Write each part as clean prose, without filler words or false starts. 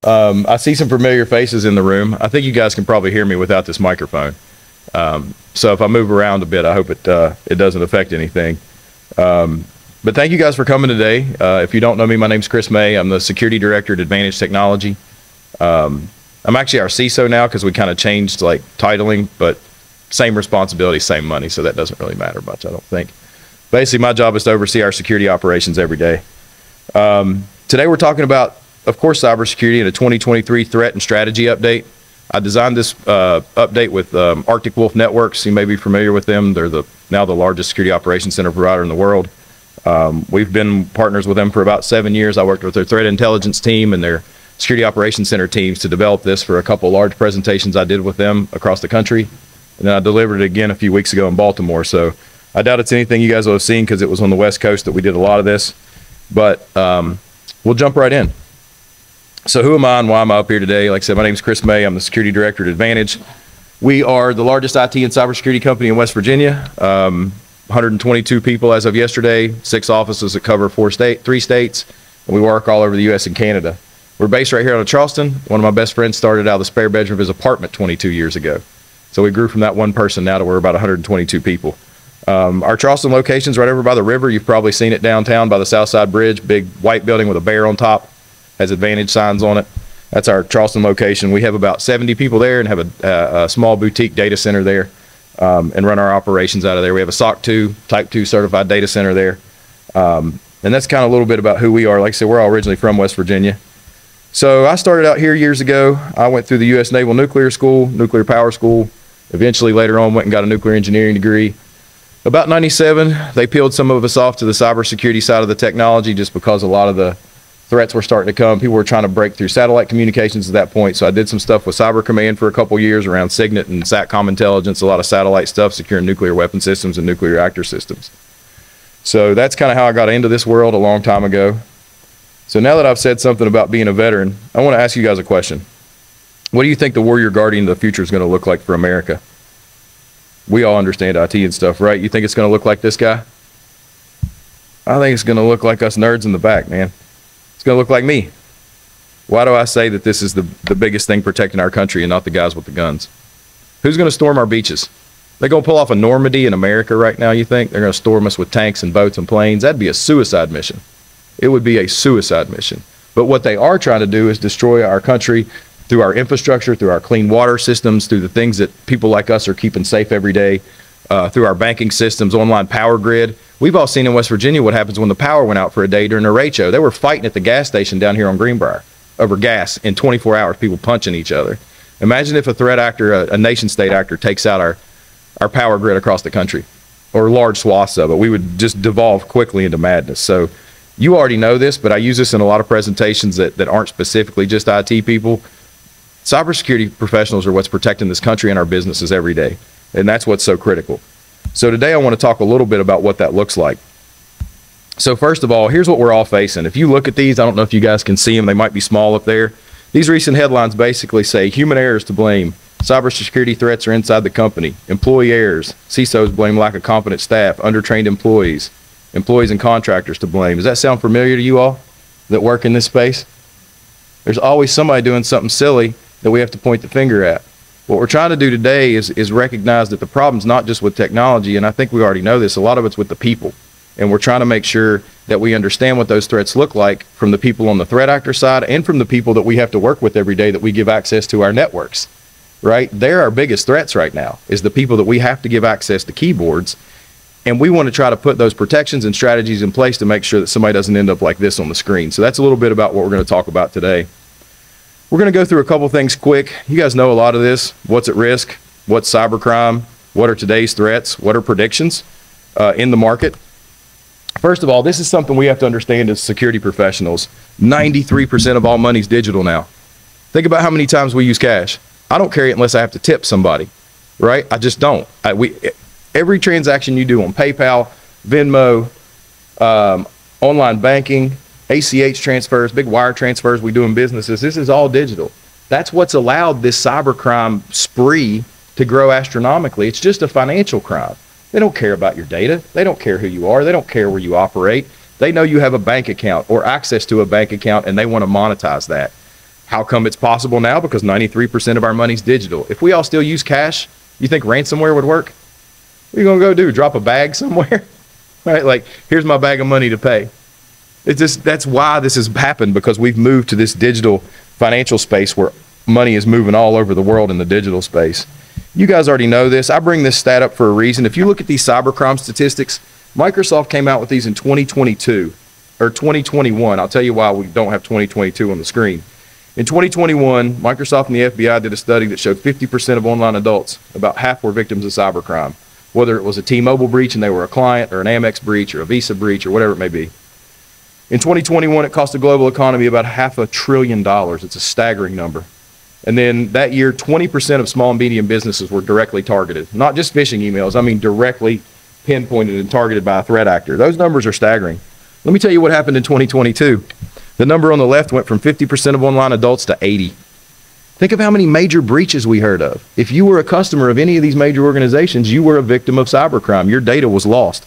I see some familiar faces in the room. I think you guys can probably hear me without this microphone. So if I move around a bit, I hope it doesn't affect anything. But thank you guys for coming today. If you don't know me, my name's Chris May. I'm the Security Director at Advantage Technology. I'm actually our CISO now because we kind of changed like titling, but same responsibility, same money, so that doesn't really matter much, I don't think. Basically, my job is to oversee our security operations every day. Today we're talking about, of course, cybersecurity and a 2023 threat and strategy update. I designed this update with Arctic Wolf Networks. You may be familiar with them. They're now the largest security operations center provider in the world. We've been partners with them for about 7 years. I worked with their threat intelligence team and their security operations center teams to develop this for a couple large presentations I did with them across the country. And then I delivered it again a few weeks ago in Baltimore. So I doubt it's anything you guys will have seen because it was on the West Coast that we did a lot of this. But we'll jump right in. So who am I and why am I up here today? Like I said, my name is Chris May. I'm the Security Director at Advantage. We are the largest IT and cybersecurity company in West Virginia. 122 people as of yesterday, 6 offices that cover 3 states, and we work all over the U.S. and Canada. We're based right here out of Charleston. One of my best friends started out of the spare bedroom of his apartment 22 years ago. So we grew from that one person now to we're about 122 people. Our Charleston location's right over by the river. You've probably seen it downtown by the Southside Bridge, big white building with a bear on top, has Advantage signs on it. That's our Charleston location. We have about 70 people there and have a small boutique data center there and run our operations out of there. We have a SOC 2, Type 2 certified data center there. And that's kind of a little bit about who we are. Like I said, we're all originally from West Virginia. So I started out here years ago. I went through the U.S. Naval Nuclear School, Nuclear Power School. Eventually, later on, went and got a nuclear engineering degree. About 97, they peeled some of us off to the cybersecurity side of the technology just because a lot of the threats were starting to come. People were trying to break through satellite communications at that point. So I did some stuff with Cyber Command for a couple years around SIGINT and SATCOM intelligence, a lot of satellite stuff, securing nuclear weapon systems and nuclear reactor systems. So that's kind of how I got into this world a long time ago. So now that I've said something about being a veteran, I want to ask you guys a question. What do you think the warrior guardian of the future is going to look like for America? We all understand IT and stuff, right? You think it's going to look like this guy? I think it's going to look like us nerds in the back, man. It's going to look like me. Why do I say that this is the biggest thing protecting our country and not the guys with the guns? Who's going to storm our beaches? They're going to pull off a Normandy in America right now, you think? They're going to storm us with tanks and boats and planes? That'd be a suicide mission. It would be a suicide mission. But what they are trying to do is destroy our country through our infrastructure, through our clean water systems, through the things that people like us are keeping safe every day, through our banking systems, online power grid. We've all seen in West Virginia what happens when the power went out for a day during a rate show. They were fighting at the gas station down here on Greenbrier over gas in 24 hours, people punching each other. Imagine if a threat actor, a nation state actor, takes out our power grid across the country, or large swaths of it. We would just devolve quickly into madness. So you already know this, but I use this in a lot of presentations that aren't specifically just IT people. Cybersecurity professionals are what's protecting this country and our businesses every day, and that's what's so critical. So today I want to talk a little bit about what that looks like. So first of all, here's what we're all facing. If you look at these, I don't know if you guys can see them, they might be small up there. These recent headlines basically say human errors to blame, cybersecurity threats are inside the company, employee errors, CISOs blame lack of competent staff, undertrained employees, employees and contractors to blame. Does that sound familiar to you all that work in this space? There's always somebody doing something silly that we have to point the finger at. What we're trying to do today is recognize that the problem's not just with technology, and I think we already know this, a lot of it's with the people. And we're trying to make sure that we understand what those threats look like from the people on the threat actor side and from the people that we have to work with every day that we give access to our networks, right? They're our biggest threats right now, is the people that we have to give access to keyboards. And we want to try to put those protections and strategies in place to make sure that somebody doesn't end up like this on the screen. So that's a little bit about what we're going to talk about today. We're going to go through a couple things quick. You guys know a lot of this. What's at risk? What's cybercrime? What are today's threats? What are predictions in the market? First of all, this is something we have to understand as security professionals. 93% of all money is digital now. Think about how many times we use cash. I don't carry it unless I have to tip somebody, right? I just don't. Every transaction you do on PayPal, Venmo, online banking, ACH transfers, big wire transfers we do in businesses, this is all digital. That's what's allowed this cybercrime spree to grow astronomically. It's just a financial crime. They don't care about your data. They don't care who you are. They don't care where you operate. They know you have a bank account or access to a bank account, and they want to monetize that. How come it's possible now? Because 93% of our money's digital. If we all still use cash, you think ransomware would work? What are you going to go do? Drop a bag somewhere? Right? Like, here's my bag of money to pay. It's just, that's why this has happened, because we've moved to this digital financial space where money is moving all over the world in the digital space. You guys already know this. I bring this stat up for a reason. If you look at these cybercrime statistics, Microsoft came out with these in 2022 or 2021. I'll tell you why we don't have 2022 on the screen. In 2021, Microsoft and the FBI did a study that showed 50% of online adults, about half, were victims of cybercrime, whether it was a T-Mobile breach and they were a client, or an Amex breach, or a Visa breach, or whatever it may be. In 2021, it cost the global economy about $500 billion. It's a staggering number. And then that year, 20% of small and medium businesses were directly targeted. Not just phishing emails, I mean directly pinpointed and targeted by a threat actor. Those numbers are staggering. Let me tell you what happened in 2022. The number on the left went from 50% of online adults to 80%. Think of how many major breaches we heard of. If you were a customer of any of these major organizations, you were a victim of cybercrime. Your data was lost.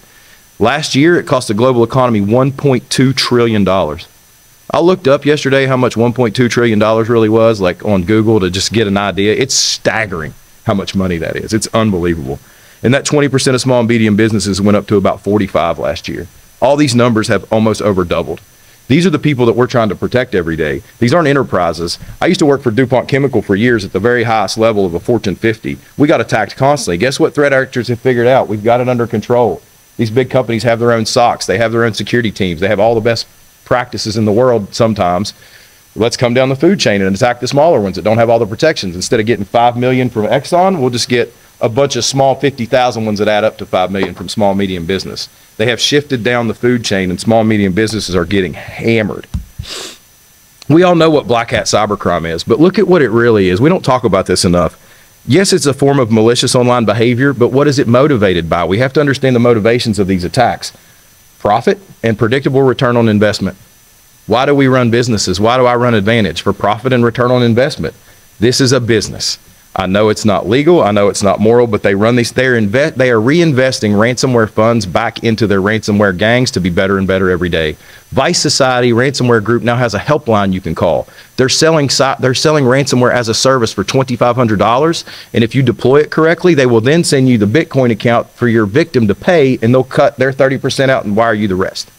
Last year, it cost the global economy $1.2 trillion. I looked up yesterday how much $1.2 trillion really was, like on Google, to just get an idea. It's staggering how much money that is. It's unbelievable. And that 20% of small and medium businesses went up to about 45 last year. All these numbers have almost over doubled. These are the people that we're trying to protect every day. These aren't enterprises. I used to work for DuPont Chemical for years at the very highest level of a Fortune 50. We got attacked constantly. Guess what threat actors have figured out? We've got it under control. These big companies have their own SOCs. They have their own security teams. They have all the best practices in the world sometimes. Let's come down the food chain and attack the smaller ones that don't have all the protections. Instead of getting 5 million from Exxon, we'll just get a bunch of small 50,000 ones that add up to 5 million from small medium business. They have shifted down the food chain, and small medium businesses are getting hammered. We all know what black hat cybercrime is, but look at what it really is. We don't talk about this enough. Yes, it's a form of malicious online behavior, but what is it motivated by? We have to understand the motivations of these attacks. Profit and predictable return on investment. Why do we run businesses? Why do I run Advantage? For profit and return on investment. This is a business. I know it's not legal, I know it's not moral, but they run these, they are reinvesting ransomware funds back into their ransomware gangs to be better and better every day. Vice Society Ransomware Group now has a helpline you can call. They're selling ransomware as a service for $2,500, and if you deploy it correctly, they will then send you the Bitcoin account for your victim to pay, and they'll cut their 30% out and wire you the rest.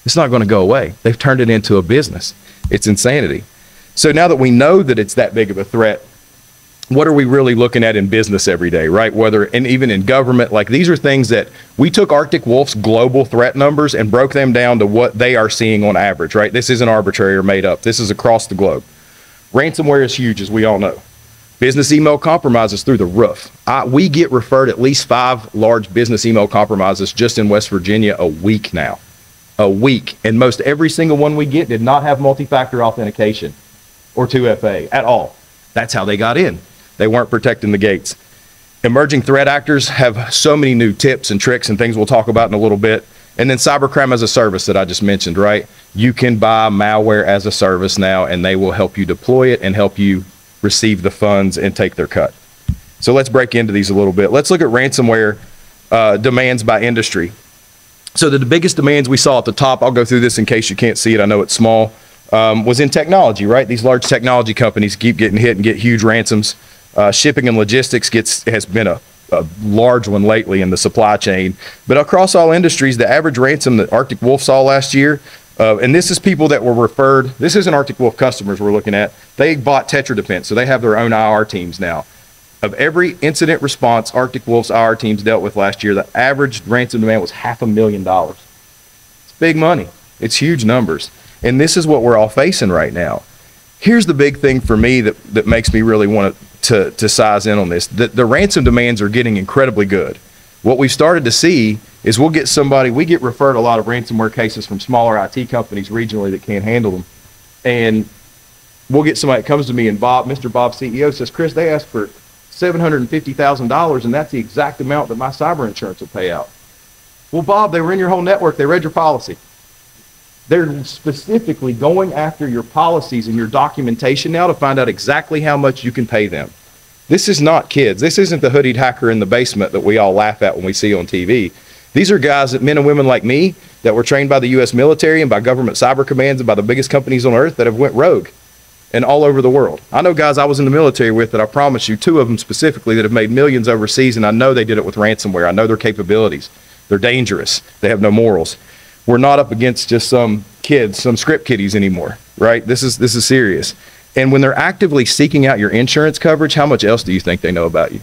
It's not going to go away. They've turned it into a business. It's insanity. So now that we know that it's that big of a threat, what are we really looking at in business every day, right? Whether, and even in government, like these are things that we took Arctic Wolf's global threat numbers and broke them down to what they are seeing on average, right? This isn't arbitrary or made up. This is across the globe. Ransomware is huge, as we all know. Business email compromises through the roof. We get referred at least 5 large business email compromises just in West Virginia a week now. A week. And most every single one we get did not have multi-factor authentication or 2FA at all. That's how they got in. They weren't protecting the gates. Emerging threat actors have so many new tips and tricks and things we'll talk about in a little bit. And then cybercrime as a service that I just mentioned, right? You can buy malware as a service now, and they will help you deploy it and help you receive the funds and take their cut. So let's break into these a little bit. Let's look at ransomware demands by industry. So the biggest demands we saw at the top, I'll go through this in case you can't see it, I know it's small, was in technology, right? These large technology companies keep getting hit and get huge ransoms. Shipping and logistics has been a large one lately in the supply chain. But across all industries, the average ransom that Arctic Wolf saw last year, and this is people that were referred, this isn't Arctic Wolf customers we're looking at, they bought Tetra Defense, so they have their own IR teams now. Of every incident response Arctic Wolf's IR teams dealt with last year, the average ransom demand was $500,000. It's big money. It's huge numbers. And this is what we're all facing right now. Here's the big thing for me that makes me really want to size in on this. The ransom demands are getting incredibly good. What we've started to see is we get referred a lot of ransomware cases from smaller IT companies regionally that can't handle them. And we'll get somebody that comes to me, and Mr. Bob CEO says, Chris, they asked for $750,000, and that's the exact amount that my cyber insurance will pay out. Well, Bob, they were in your whole network. They read your policy. They're specifically going after your policies and your documentation now to find out exactly how much you can pay them. This is not kids. This isn't the hoodied hacker in the basement that we all laugh at when we see on TV. These are guys, men and women like me, that were trained by the U.S. military and by government cyber commands and by the biggest companies on earth that have went rogue. and all over the world. I know guys I was in the military with that I promise you, 2 of them specifically that have made millions overseas, and I know they did it with ransomware. I know their capabilities. They're dangerous. They have no morals. We're not up against just some kids, some script kiddies anymore, right? This is serious. And when they're actively seeking out your insurance coverage, how much else do you think they know about you?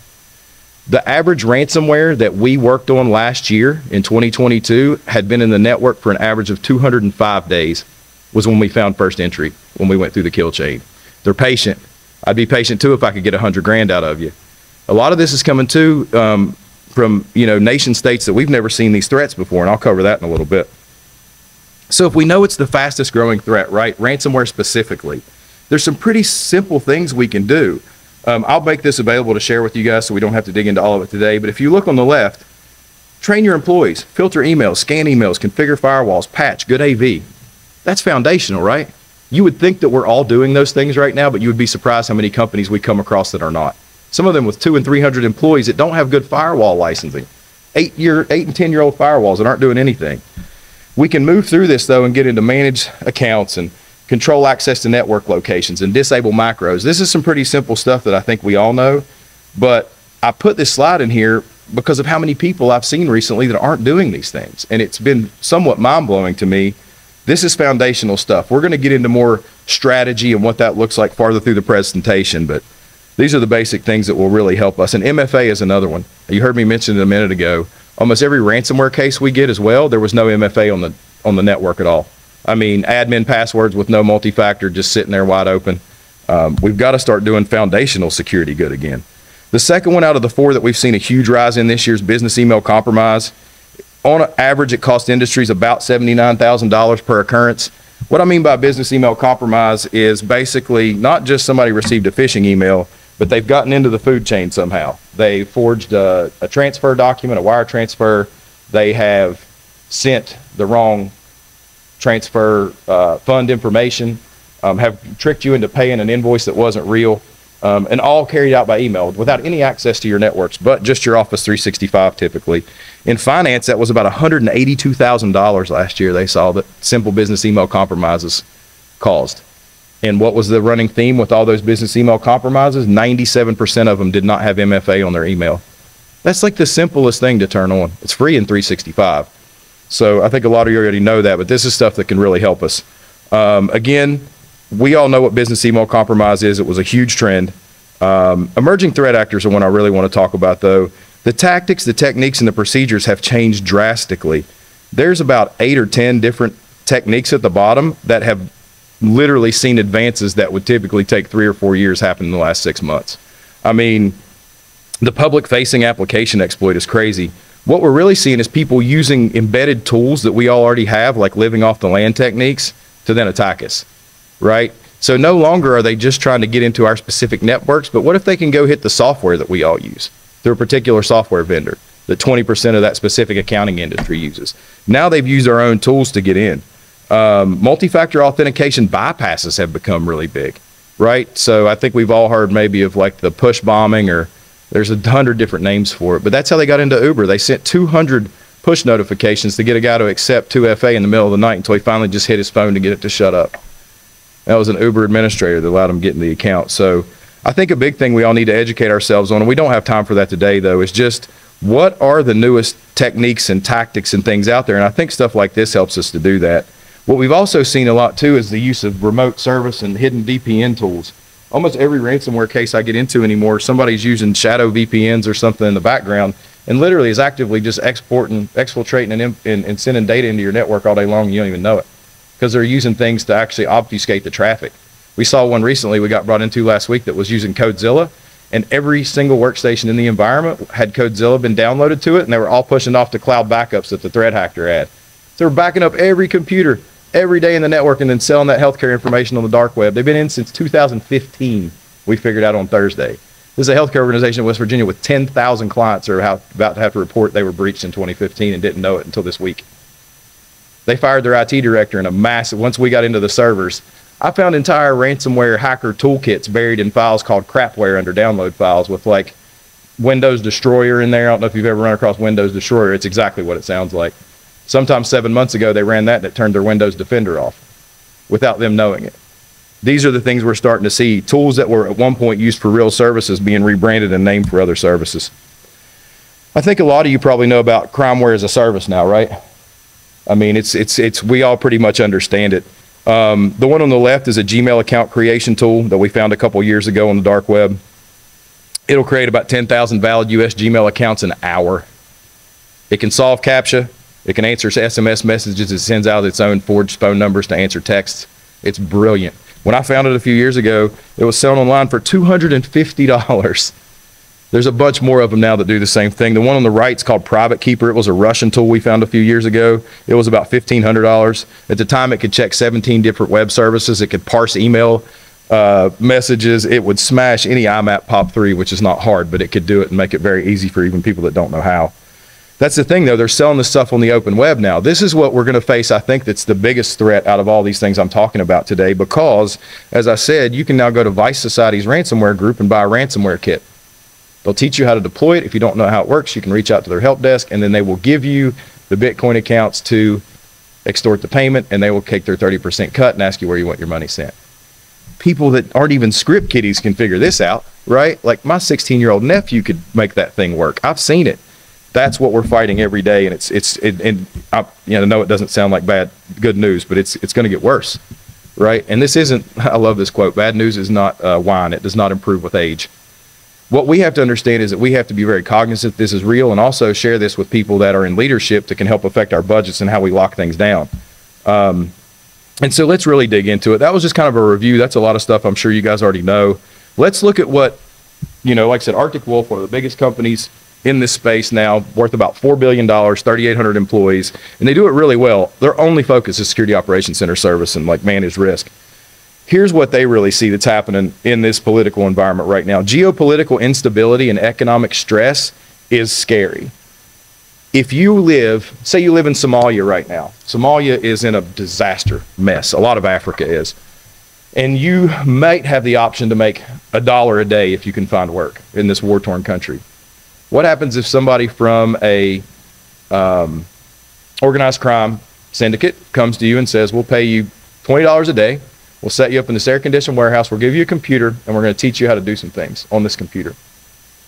The average ransomware that we worked on last year in 2022 had been in the network for an average of 205 days was when we found first entry, when we went through the kill chain. They're patient. I'd be patient too if I could get 100 grand out of you. A lot of this is coming too from nation states that we've never seen these threats before, and I'll cover that in a little bit. So if we know it's the fastest growing threat, right, ransomware specifically, there's some pretty simple things we can do. I'll make this available to share with you guys so we don't have to dig into all of it today. But if you look on the left, train your employees, filter emails, scan emails, configure firewalls, patch, good AV. That's foundational, right? You would think that we're all doing those things right now, but you would be surprised how many companies we come across that are not. Some of them with 200 and 300 employees that don't have good firewall licensing, 8 and 10-year-old firewalls that aren't doing anything. We can move through this though and get into managed accounts and control access to network locations and disable macros. This is some pretty simple stuff that I think we all know, but I put this slide in here because of how many people I've seen recently that aren't doing these things. And it's been somewhat mind-blowing to me. This is foundational stuff. We're going to get into more strategy and what that looks like farther through the presentation, but these are the basic things that will really help us. And MFA is another one. You heard me mention it a minute ago. Almost every ransomware case we get as well, there was no MFA on the network at all. I mean, admin passwords with no multi-factor just sitting there wide open. We've got to start doing foundational security good again. The second one out of the 4 that we've seen a huge rise in this year is business email compromise. On average, it costs industries about $79,000 per occurrence. What I mean by business email compromise is basically not just somebody received a phishing email, but they've gotten into the food chain somehow. They forged a transfer document, a wire transfer. They have sent the wrong transfer fund information, have tricked you into paying an invoice that wasn't real, and all carried out by email without any access to your networks, but just your Office 365 typically. In finance, that was about $182,000 last year they saw that simple business email compromises caused. And what was the running theme with all those business email compromises? 97% of them did not have MFA on their email. That's like the simplest thing to turn on. It's free in 365. So I think a lot of you already know that, but this is stuff that can really help us. Again, we all know what business email compromise is. It was a huge trend. Emerging threat actors are one I really want to talk about, though. The tactics, the techniques, and the procedures have changed drastically. There's about 8 or 10 different techniques at the bottom that have literally seen advances that would typically take 3 or 4 years happen in the last 6 months. I mean, the public-facing application exploit is crazy. What we're really seeing is people using embedded tools that we all already have, like living off the land techniques, to then attack us, right? So no longer are they just trying to get into our specific networks, but what if they can go hit the software that we all use through a particular software vendor that 20% of that specific accounting industry uses? Now they've used our own tools to get in. Multi-factor authentication bypasses have become really big, right? So I think we've all heard maybe of like the push bombing, or there's 100 different names for it, but that's how they got into Uber. They sent 200 push notifications to get a guy to accept 2FA in the middle of the night until he finally just hit his phone to get it to shut up. That was an Uber administrator that allowed him to get in the account. So I think a big thing we all need to educate ourselves on, and we don't have time for that today though, is just what are the newest techniques and tactics and things out there? And I think stuff like this helps us to do that. What we've also seen a lot too is the use of remote service and hidden VPN tools. Almost every ransomware case I get into anymore, somebody's using shadow VPNs or something in the background and literally is actively just exfiltrating and sending data into your network all day long and you don't even know it, because they're using things to actually obfuscate the traffic. We saw one recently we got brought into last week that was using CodeZilla, and every single workstation in the environment had CodeZilla been downloaded to it, and they were all pushing off to cloud backups that the threat actor had. So they're backing up every computer every day in the network and then selling that healthcare information on the dark web. They've been in since 2015, we figured out on Thursday. This is a healthcare organization in West Virginia with 10,000 clients that are about to have to report they were breached in 2015 and didn't know it until this week. They fired their IT director in a massive, once we got into the servers, I found entire ransomware hacker toolkits buried in files called crapware under download files with like Windows Destroyer in there. I don't know if you've ever run across Windows Destroyer. It's exactly what it sounds like. Sometime 7 months ago, they ran that and it turned their Windows Defender off without them knowing it. These are the things we're starting to see. Tools that were at one point used for real services being rebranded and named for other services. I think a lot of you probably know about crimeware as a service now, right? I mean, we all pretty much understand it. The one on the left is a Gmail account creation tool that we found a couple years ago on the dark web. It'll create about 10,000 valid US Gmail accounts an hour. It can solve CAPTCHA. It can answer SMS messages. It sends out its own forged phone numbers to answer texts. It's brilliant. When I found it a few years ago, it was selling online for $250. There's a bunch more of them now that do the same thing. The one on the right is called Private Keeper. It was a Russian tool we found a few years ago. It was about $1,500. At the time, it could check 17 different web services. It could parse email messages. It would smash any IMAP POP3, which is not hard, but it could do it and make it very easy for even people that don't know how. That's the thing, though. They're selling this stuff on the open web now. This is what we're going to face, I think, that's the biggest threat out of all these things I'm talking about today, because, as I said, you can now go to Vice Society's ransomware group and buy a ransomware kit. They'll teach you how to deploy it. If you don't know how it works, you can reach out to their help desk, and then they will give you the Bitcoin accounts to extort the payment, and they will take their 30% cut and ask you where you want your money sent. People that aren't even script kiddies can figure this out, right? Like my 16-year-old nephew could make that thing work. I've seen it. That's what we're fighting every day, and I know it doesn't sound like good news, but it's going to get worse, right? And this isn't, I love this quote, bad news is not wine. It does not improve with age. What we have to understand is that we have to be very cognizant this is real, and also share this with people that are in leadership that can help affect our budgets and how we lock things down. And so let's really dig into it. That was just kind of a review. That's a lot of stuff I'm sure you guys already know. Let's look at what, like I said, Arctic Wolf, one of the biggest companies in this space now, worth about $4 billion, 3,800 employees, and they do it really well. Their only focus is Security Operations Center service and like managed risk. Here's what they really see that's happening in this political environment right now. Geopolitical instability and economic stress is scary. If you live, say you live in Somalia right now. Somalia is in a disaster mess. A lot of Africa is. And you might have the option to make $1 a day if you can find work in this war-torn country. What happens if somebody from a organized crime syndicate comes to you and says, we'll pay you $20 a day, we'll set you up in this air-conditioned warehouse, we'll give you a computer, and we're going to teach you how to do some things on this computer?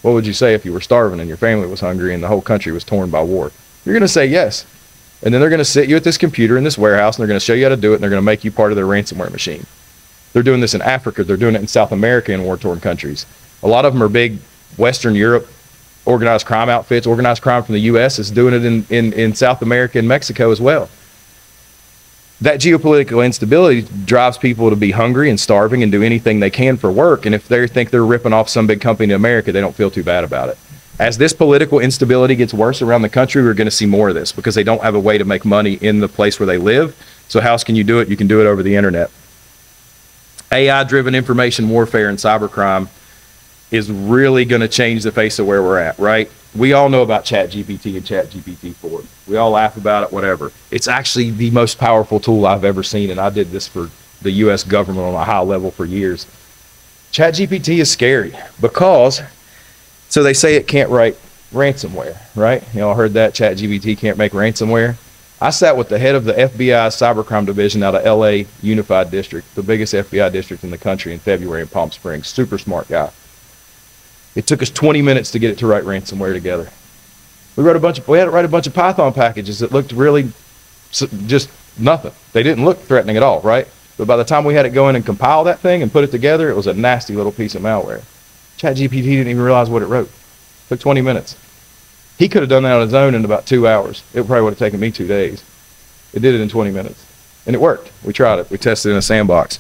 What would you say if you were starving and your family was hungry and the whole country was torn by war? You're going to say yes. And then they're going to sit you at this computer in this warehouse, and they're going to show you how to do it, and they're going to make you part of their ransomware machine. They're doing this in Africa. They're doing it in South America in war-torn countries. A lot of them are big Western Europe organized crime outfits. Organized crime from the U.S. is doing it in South America and Mexico as well. That geopolitical instability drives people to be hungry and starving and do anything they can for work. And if they think they're ripping off some big company in America, they don't feel too bad about it. As this political instability gets worse around the country, we're going to see more of this because they don't have a way to make money in the place where they live. So how else can you do it? You can do it over the internet. AI-driven information warfare and cybercrime is really going to change the face of where we're at, right? We all know about ChatGPT and ChatGPT-4. We all laugh about it, whatever. It's actually the most powerful tool I've ever seen, and I did this for the U.S. government on a high level for years. ChatGPT is scary because, so they say it can't write ransomware, right? You all heard that, ChatGPT can't make ransomware. I sat with the head of the FBI cybercrime division out of LA Unified District, the biggest FBI district in the country, in February in Palm Springs. Super smart guy. It took us 20 minutes to get it to write ransomware together. We had to write a bunch of Python packages that looked really just nothing. They didn't look threatening at all, right? But by the time we had it go in and compile that thing and put it together, it was a nasty little piece of malware. ChatGPT didn't even realize what it wrote. It took 20 minutes. He could have done that on his own in about 2 hours. It probably would have taken me 2 days. It did it in 20 minutes. And it worked. We tried it. We tested it in a sandbox.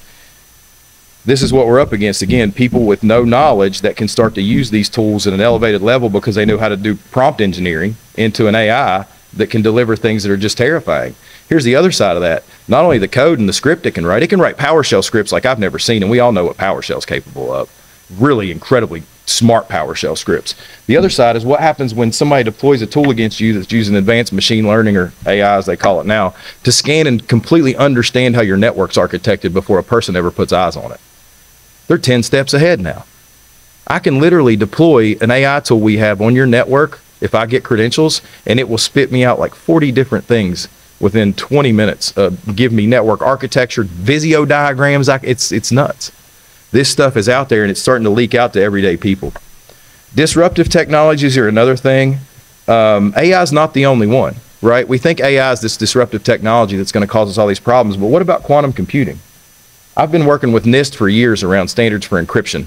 This is what we're up against. Again, people with no knowledge that can start to use these tools at an elevated level because they know how to do prompt engineering into an AI that can deliver things that are just terrifying. Here's the other side of that. Not only the code and the script it can write PowerShell scripts like I've never seen, and we all know what PowerShell is capable of. Really incredibly smart PowerShell scripts. The other side is what happens when somebody deploys a tool against you that's using advanced machine learning, or AI as they call it now, to scan and completely understand how your network's architected before a person ever puts eyes on it. They're 10 steps ahead now. I can literally deploy an AI tool we have on your network if I get credentials, and it will spit me out like 40 different things within 20 minutes. Give me network architecture, Visio diagrams. It's nuts. This stuff is out there and it's starting to leak out to everyday people. Disruptive technologies are another thing. AI is not the only one, right? We think AI is this disruptive technology that's going to cause us all these problems, but what about quantum computing? I've been working with NIST for years around standards for encryption.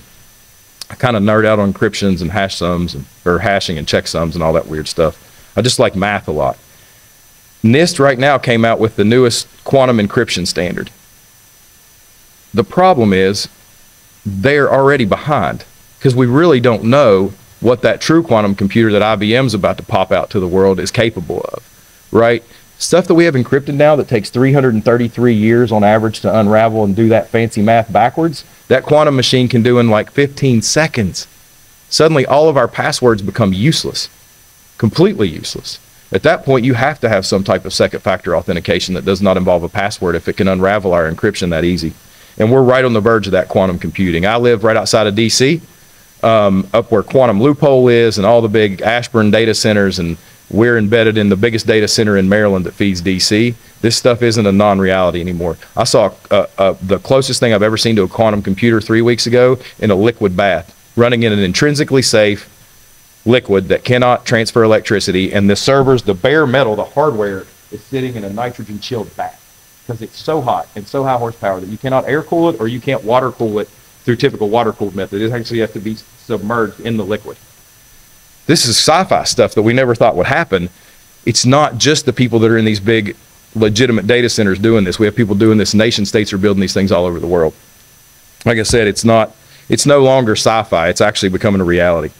I kind of nerd out on encryptions and hash sums, or hashing and checksums and all that weird stuff. I just like math a lot. NIST right now came out with the newest quantum encryption standard. The problem is they're already behind because we really don't know what that true quantum computer that IBM's about to pop out to the world is capable of, right? Stuff that we have encrypted now that takes 333 years on average to unravel and do that fancy math backwards, that quantum machine can do in like 15 seconds. Suddenly all of our passwords become useless, completely useless. At that point, you have to have some type of second factor authentication that does not involve a password if it can unravel our encryption that easy. And we're right on the verge of that quantum computing. I live right outside of DC, up where Quantum Loophole is and all the big Ashburn data centers, and we're embedded in the biggest data center in Maryland that feeds DC. This stuff isn't a non-reality anymore. I saw the closest thing I've ever seen to a quantum computer 3 weeks ago in a liquid bath, running in an intrinsically safe liquid that cannot transfer electricity, and the servers, the bare metal, the hardware is sitting in a nitrogen chilled bath because it's so hot and so high horsepower that you cannot air cool it or you can't water cool it through typical water cooled method. It actually has to be submerged in the liquid. This is sci-fi stuff that we never thought would happen. It's not just the people that are in these big legitimate data centers doing this. We have people doing this. Nation states are building these things all over the world. Like I said, it's no longer sci-fi. It's actually becoming a reality.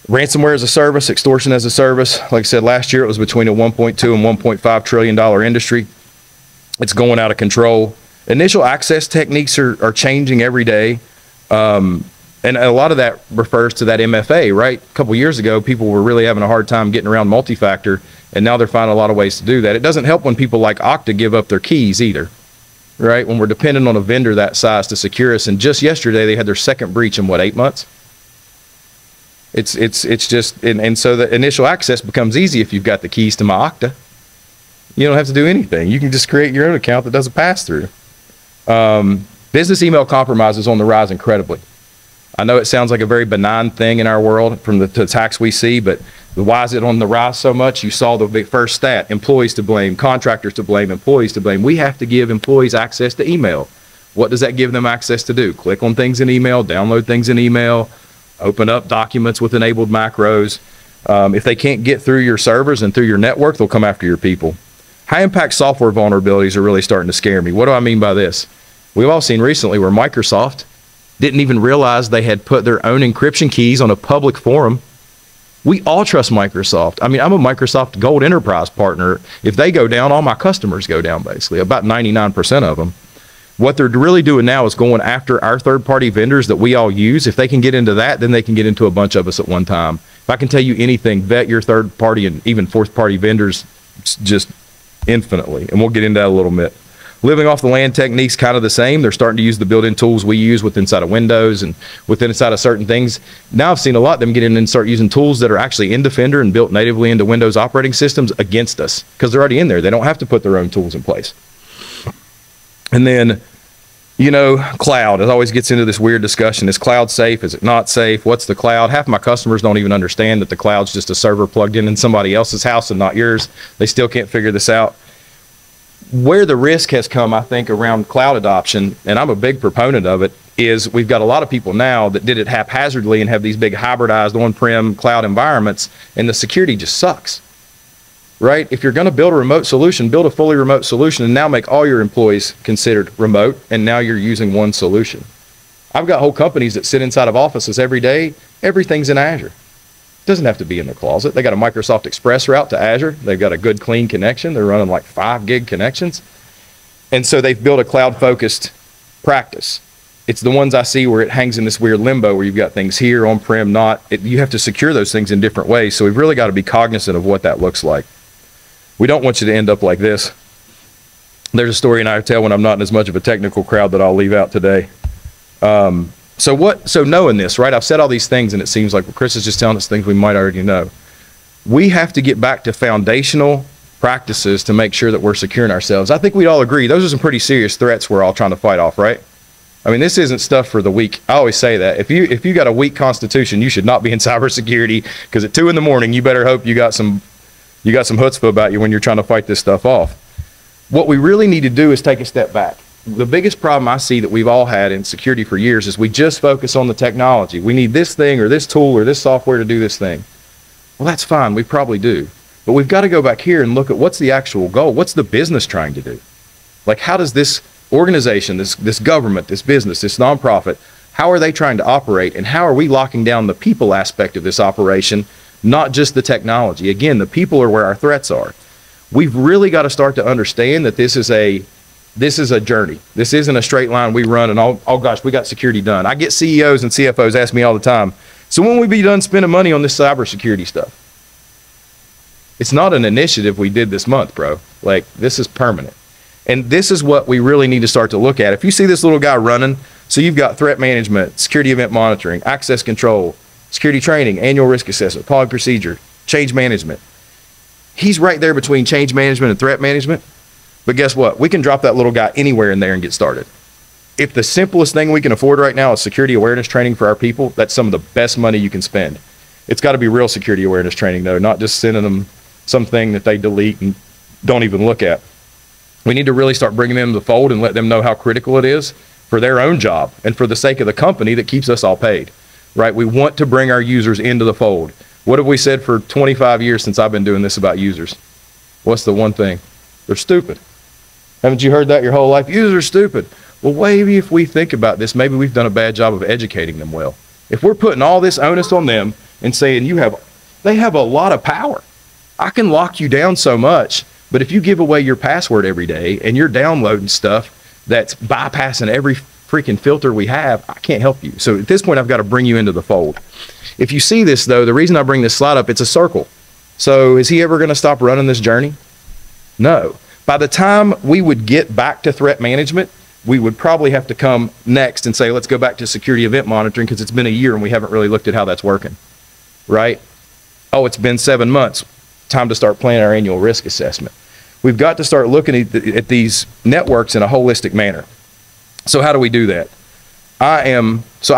Ransomware as a service, extortion as a service. Like I said, last year it was between a $1.2 and $1.5 trillion industry. It's going out of control. Initial access techniques are changing every day. And a lot of that refers to that MFA, right? A couple years ago, people were really having a hard time getting around multi-factor, and now they're finding a lot of ways to do that. It doesn't help when people like Okta give up their keys either, right? When we're dependent on a vendor that size to secure us, and just yesterday they had their second breach in what, 8 months? It's just, and so the initial access becomes easy if you've got the keys to my Okta. You don't have to do anything. You can just create your own account that does a pass-through. Business email compromise is on the rise incredibly. I know it sounds like a very benign thing in our world from the attacks we see, but why is it on the rise so much? You saw the first stat: employees to blame, contractors to blame, employees to blame. We have to give employees access to email. What does that give them access to do? Click on things in email, download things in email, open up documents with enabled macros. If they can't get through your servers and through your network, they'll come after your people. High impact software vulnerabilities are really starting to scare me. What do I mean by this? We've all seen recently where Microsoft didn't even realize they had put their own encryption keys on a public forum. We all trust Microsoft. I mean, I'm a Microsoft Gold Enterprise partner. If they go down, all my customers go down, basically, about 99% of them. What they're really doing now is going after our third-party vendors that we all use. If they can get into that, then they can get into a bunch of us at one time. If I can tell you anything, vet your third-party and even fourth-party vendors just infinitely, and we'll get into that a little bit. Living off the land techniques, kind of the same. They're starting to use the built-in tools we use with inside of Windows and within inside of certain things. Now I've seen a lot of them get in and start using tools that are actually in Defender and built natively into Windows operating systems against us because they're already in there. They don't have to put their own tools in place. And then, you know, cloud. It always gets into this weird discussion. Is cloud safe? Is it not safe? What's the cloud? Half of my customers don't even understand that the cloud's just a server plugged in somebody else's house and not yours. They still can't figure this out. Where the risk has come, I think, around cloud adoption, and I'm a big proponent of it, is we've got a lot of people now that did it haphazardly and have these big hybridized on-prem cloud environments, and the security just sucks, right? If you're going to build a remote solution, build a fully remote solution and now make all your employees considered remote, and now you're using one solution. I've got whole companies that sit inside of offices every day. Everything's in Azure. Doesn't have to be in the closet. They got a Microsoft Express route to Azure. They've got a good clean connection. They're running like 5 gig connections. And so they've built a cloud focused practice. It's the ones I see where it hangs in this weird limbo where you've got things here on-prem, not. You have to secure those things in different ways. So we've really got to be cognizant of what that looks like. We don't want you to end up like this. There's a story I tell when I'm not in as much of a technical crowd that I'll leave out today. So knowing this, right? I've said all these things and it seems like Chris is just telling us things we might already know. We have to get back to foundational practices to make sure that we're securing ourselves. I think we'd all agree those are some pretty serious threats we're all trying to fight off, right? I mean, this isn't stuff for the weak. I always say that. If you got a weak constitution, you should not be in cybersecurity, because at 2 in the morning, you better hope you got some chutzpah about you when you're trying to fight this stuff off. What we really need to do is take a step back. The biggest problem I see that we've all had in security for years is we just focus on the technology. We need this thing or this tool or this software to do this thing. Well, that's fine. We probably do. But we've got to go back here and look at what's the actual goal. What's the business trying to do? Like, how does this organization, this government, this business, this nonprofit, how are they trying to operate, and how are we locking down the people aspect of this operation, not just the technology? Again, the people are where our threats are. We've really got to start to understand that this is a journey. This isn't a straight line we run and oh gosh, we got security done. I get CEOs and CFOs ask me all the time, so when will we be done spending money on this cybersecurity stuff? It's not an initiative we did this month, bro. Like, this is permanent. And this is what we really need to start to look at. If you see this little guy running, so you've got threat management, security event monitoring, access control, security training, annual risk assessment, policy procedure, change management. He's right there between change management and threat management. But guess what? We can drop that little guy anywhere in there and get started. If the simplest thing we can afford right now is security awareness training for our people, that's some of the best money you can spend. It's got to be real security awareness training, though, not just sending them something that they delete and don't even look at. We need to really start bringing them to the fold and let them know how critical it is for their own job and for the sake of the company that keeps us all paid, right? We want to bring our users into the fold. What have we said for 25 years since I've been doing this about users? What's the one thing? They're stupid. Haven't you heard that your whole life? Users are stupid. Well, maybe if we think about this, maybe we've done a bad job of educating them well. If we're putting all this onus on them and saying they have a lot of power. I can lock you down so much, but if you give away your password every day and you're downloading stuff that's bypassing every freaking filter we have, I can't help you. So at this point, I've got to bring you into the fold. If you see this, though, the reason I bring this slide up, it's a circle. So is he ever going to stop running this journey? No. By the time we would get back to threat management, we would probably have to come next and say, let's go back to security event monitoring, because it's been a year and we haven't really looked at how that's working, right? Oh, it's been 7 months. Time to start planning our annual risk assessment. We've got to start looking at these networks in a holistic manner. So how do we do that? I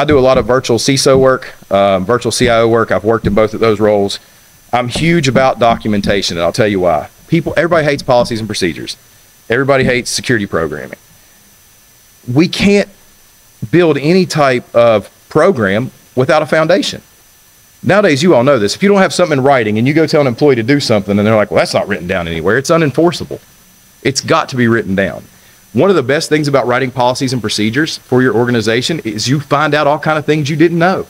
do a lot of virtual CISO work, virtual CIO work. I've worked in both of those roles. I'm huge about documentation, and I'll tell you why. Everybody hates policies and procedures. Everybody hates security programming. We can't build any type of program without a foundation. Nowadays, you all know this. If you don't have something in writing and you go tell an employee to do something and they're like, well, that's not written down anywhere, it's unenforceable. It's got to be written down. One of the best things about writing policies and procedures for your organization is you find out all kinds of things you didn't know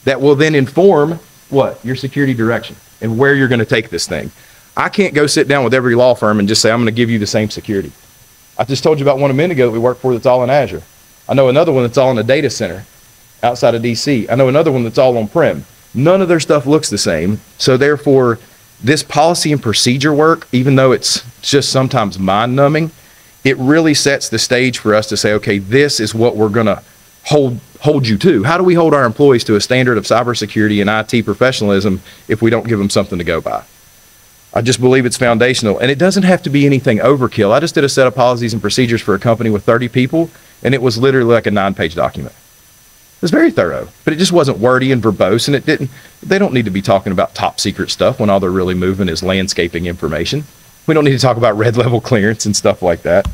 that will then inform what? Your security direction and where you're going to take this thing. I can't go sit down with every law firm and just say, I'm going to give you the same security. I just told you about one a minute ago that we work for that's all in Azure. I know another one that's all in a data center outside of DC. I know another one that's all on-prem. None of their stuff looks the same. So therefore, this policy and procedure work, even though it's just sometimes mind-numbing, it really sets the stage for us to say, okay, this is what we're going to hold you to. How do we hold our employees to a standard of cybersecurity and IT professionalism if we don't give them something to go by? I just believe it's foundational, and it doesn't have to be anything overkill. I just did a set of policies and procedures for a company with 30 people, and it was literally like a 9-page document. It was very thorough, but it just wasn't wordy and verbose, and they don't need to be talking about top secret stuff when all they're really moving is landscaping information. We don't need to talk about red level clearance and stuff like that.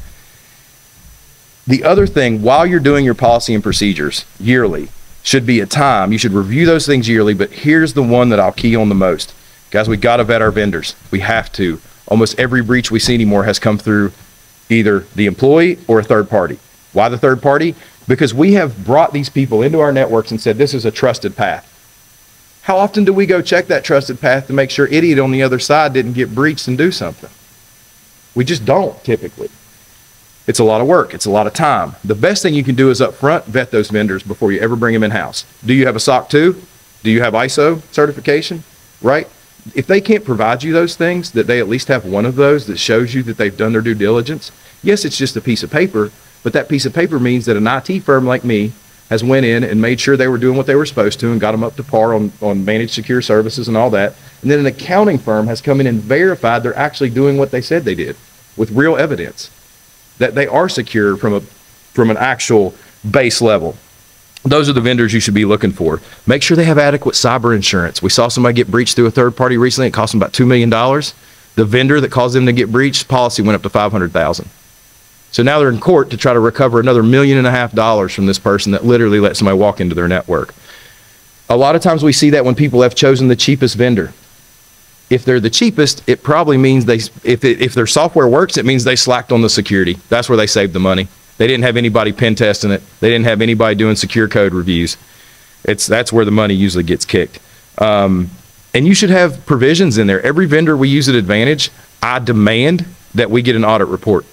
The other thing, while you're doing your policy and procedures yearly, should be a time. You should review those things yearly, but here's the one that I'll key on the most. Guys, we got to vet our vendors. We have to. Almost every breach we see anymore has come through either the employee or a third party. Why the third party? Because we have brought these people into our networks and said, this is a trusted path. How often do we go check that trusted path to make sure idiot on the other side didn't get breached and do something? We just don't typically. It's a lot of work. It's a lot of time. The best thing you can do is up front, vet those vendors before you ever bring them in-house. Do you have a SOC 2? Do you have ISO certification? Right? If they can't provide you those things, that they at least have one of those that shows you that they've done their due diligence. Yes, it's just a piece of paper, but that piece of paper means that an IT firm like me has went in and made sure they were doing what they were supposed to and got them up to par on managed secure services and all that. And then an accounting firm has come in and verified they're actually doing what they said they did with real evidence that they are secure from an actual base level. Those are the vendors you should be looking for. Make sure they have adequate cyber insurance. We saw somebody get breached through a third party recently. It cost them about $2 million. The vendor that caused them to get breached, policy went up to $500,000. So now they're in court to try to recover another $1.5 million from this person that literally let somebody walk into their network. A lot of times we see that when people have chosen the cheapest vendor. If they're the cheapest, it probably means if their software works, it means they slacked on the security. That's where they saved the money. They didn't have anybody pen testing it. They didn't have anybody doing secure code reviews. That's where the money usually gets kicked. And you should have provisions in there. Every vendor we use at Advantage, I demand that we get an audit report.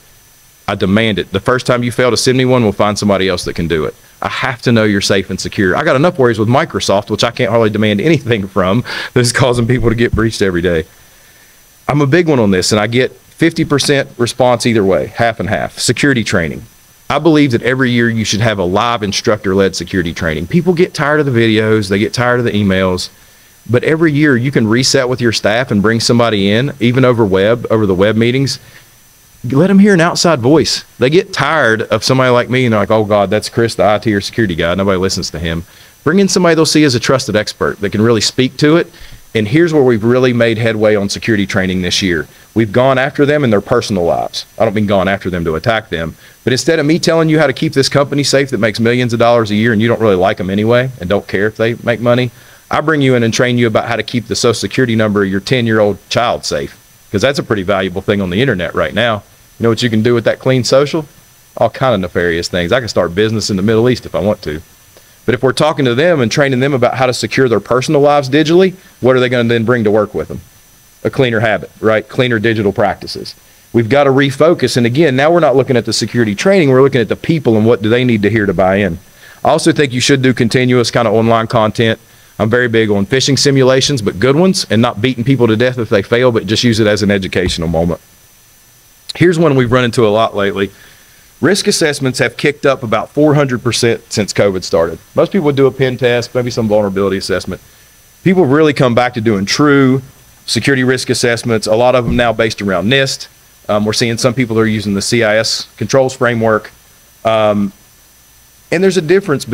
I demand it. The first time you fail to send me one, we'll find somebody else that can do it. I have to know you're safe and secure. I got enough worries with Microsoft, which I can't hardly demand anything from, that's causing people to get breached every day. I'm a big one on this, and I get 50% response either way, half and half. Security training. I believe that every year you should have a live instructor-led security training. People get tired of the videos, they get tired of the emails, but every year you can reset with your staff and bring somebody in, even over the web meetings. Let them hear an outside voice. They get tired of somebody like me and they're like, oh God, that's Chris, the IT or security guy. Nobody listens to him. Bring in somebody they'll see as a trusted expert that can really speak to it. And here's where we've really made headway on security training this year. We've gone after them in their personal lives. I don't mean gone after them to attack them, but instead of me telling you how to keep this company safe that makes millions of dollars a year and you don't really like them anyway and don't care if they make money, I bring you in and train you about how to keep the social security number of your 10-year-old child safe, because that's a pretty valuable thing on the internet right now. You know what you can do with that clean social? All kind of nefarious things. I can start business in the Middle East if I want to. But if we're talking to them and training them about how to secure their personal lives digitally, what are they going to then bring to work with them? A cleaner habit, right? Cleaner digital practices. We've got to refocus. And again, now we're not looking at the security training. We're looking at the people and what do they need to hear to buy in. I also think you should do continuous kind of online content. I'm very big on phishing simulations, but good ones, and not beating people to death if they fail, but just use it as an educational moment. Here's one we've run into a lot lately. Risk assessments have kicked up about 400% since COVID started. Most people would do a pen test, maybe some vulnerability assessment. People have really come back to doing true security risk assessments, a lot of them now based around NIST. We're seeing some people that are using the CIS controls framework. And there's a difference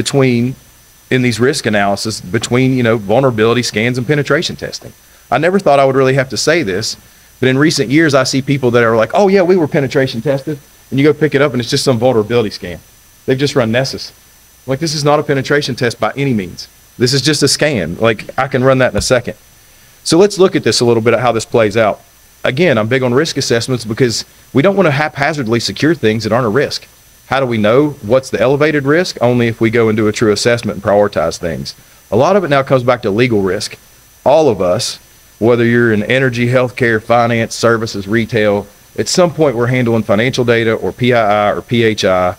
in these risk analysis between, vulnerability scans and penetration testing. I never thought I would really have to say this, but in recent years, I see people that are like, oh yeah, we were penetration tested. And you go pick it up and it's just some vulnerability scan. They've just run Nessus. Like, this is not a penetration test by any means. This is just a scan. Like, I can run that in a second. So let's look at this a little bit at how this plays out. Again, I'm big on risk assessments because we don't want to haphazardly secure things that aren't a risk. How do we know what's the elevated risk? Only if we go and do a true assessment and prioritize things. A lot of it now comes back to legal risk. All of us, whether you're in energy, healthcare, finance, services, retail, at some point we're handling financial data or PII or PHI,